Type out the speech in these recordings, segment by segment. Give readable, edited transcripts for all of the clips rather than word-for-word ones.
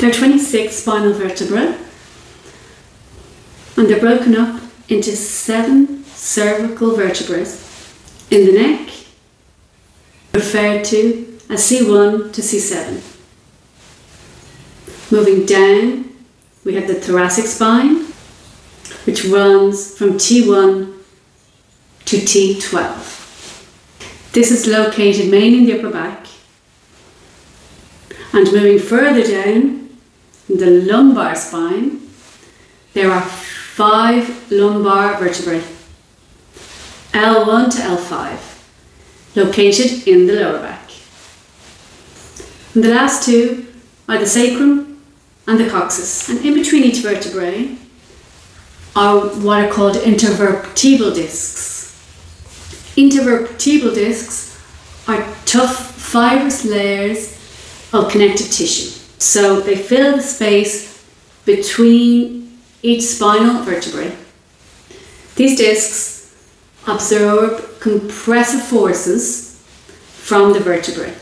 There are 26 spinal vertebrae, and they're broken up into 7 cervical vertebrae in the neck, referred to as C1 to C7. Moving down, we have the thoracic spine, which runs from T1 to T12. This is located mainly in the upper back. And moving further down, in the lumbar spine, there are 5 lumbar vertebrae, L1 to L5, located in the lower back. And the last 2 are the sacrum and the coccyx. And in between each vertebrae are what are called intervertebral discs. Intervertebral discs are tough fibrous layers of connective tissue. So they fill the space between each spinal vertebrae. These discs absorb compressive forces from the vertebrae,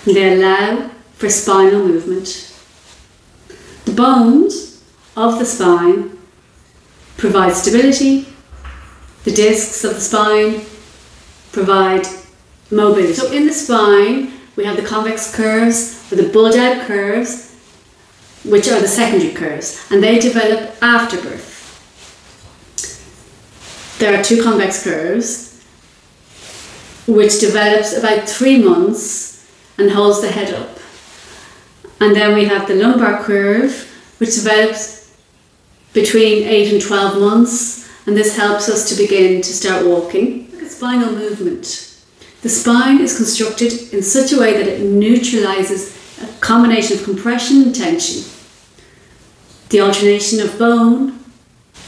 and they allow for spinal movement. The bones of the spine provide stability. The discs of the spine provide mobility. So in the spine, we have the convex curves or the bulged out curves, which are the secondary curves, and they develop after birth. There are 2 convex curves, which develops about 3 months and holds the head up. And then we have the lumbar curve, which develops between 8 and 12 months, and this helps us to begin to start walking. Look at spinal movement. The spine is constructed in such a way that it neutralizes a combination of compression and tension. The alternation of bone,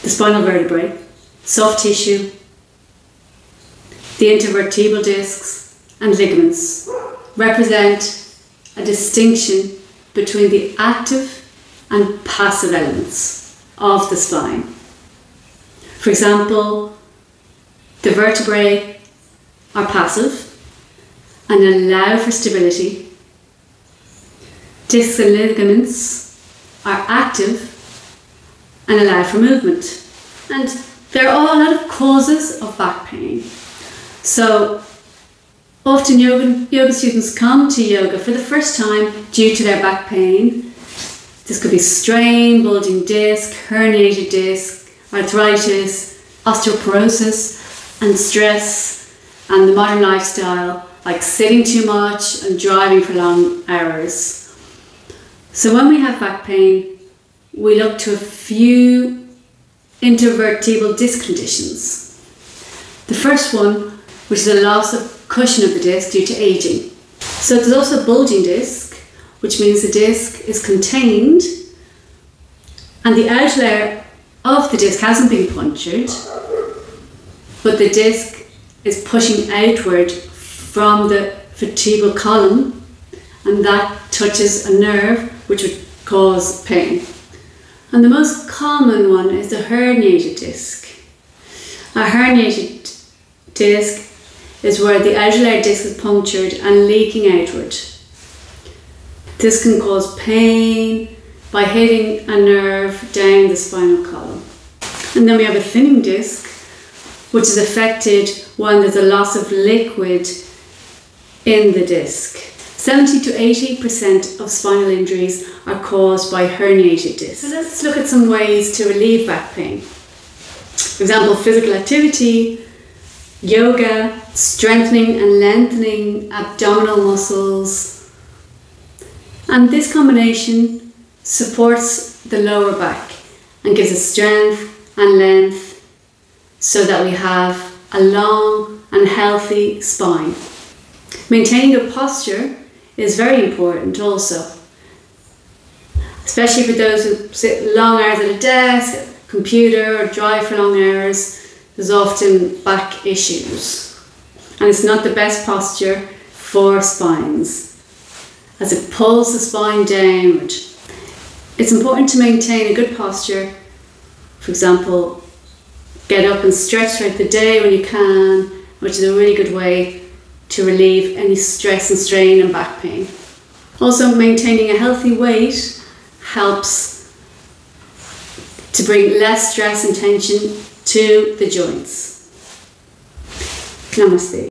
the spinal vertebrae, soft tissue, the intervertebral discs and ligaments represent a distinction between the active and passive elements of the spine. For example, the vertebrae are passive and allow for stability. Discs and ligaments are active and allow for movement. And there are a lot of causes of back pain. So often yoga students come to yoga for the first time due to their back pain. This could be strain, bulging disc, herniated disc, arthritis, osteoporosis, and stress, and the modern lifestyle, like sitting too much and driving for long hours. So when we have back pain, we look to a few intervertebral disc conditions. The first one, which is a loss of cushion of the disc due to aging. So there's also bulging disc, which means the disc is contained and the outer layer of the disc hasn't been punctured, but the disc is pushing outward from the vertebral column, and that touches a nerve which would cause pain. And the most common one is the herniated disc. A herniated disc is where the outer layer disc is punctured and leaking outward. This can cause pain by hitting a nerve down the spinal column. And then we have a thinning disc, which is affected when there's a loss of liquid in the disc. 70 to 80% of spinal injuries are caused by herniated discs. So let's look at some ways to relieve back pain. For example, physical activity, yoga, strengthening and lengthening abdominal muscles. And this combination supports the lower back and gives us strength and length so that we have a long and healthy spine. Maintaining a posture is very important also, especially for those who sit long hours at a desk, computer, or drive for long hours. There's often back issues, and it's not the best posture for spines as it pulls the spine downward. It's important to maintain a good posture. For example, get up and stretch throughout the day when you can, which is a really good way to relieve any stress and strain and back pain. Also, maintaining a healthy weight helps to bring less stress and tension to the joints. Namaste.